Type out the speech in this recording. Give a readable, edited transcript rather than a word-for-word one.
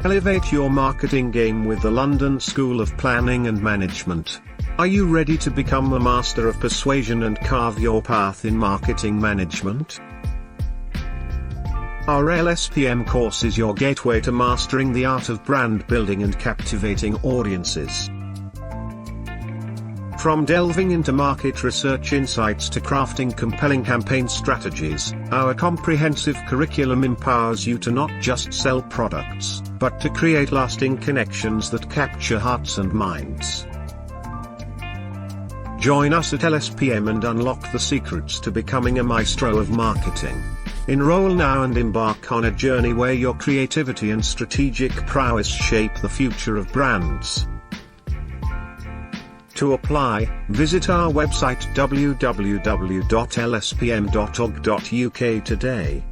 Elevate your marketing game with the London School of Planning and Management. Are you ready to become a master of persuasion and carve your path in marketing management? Our LSPM course is your gateway to mastering the art of brand building and captivating audiences. From delving into market research insights to crafting compelling campaign strategies, our comprehensive curriculum empowers you to not just sell products, but to create lasting connections that capture hearts and minds. Join us at LSPM and unlock the secrets to becoming a maestro of marketing. Enroll now and embark on a journey where your creativity and strategic prowess shape the future of brands. To apply, visit our website www.lspm.org.uk today.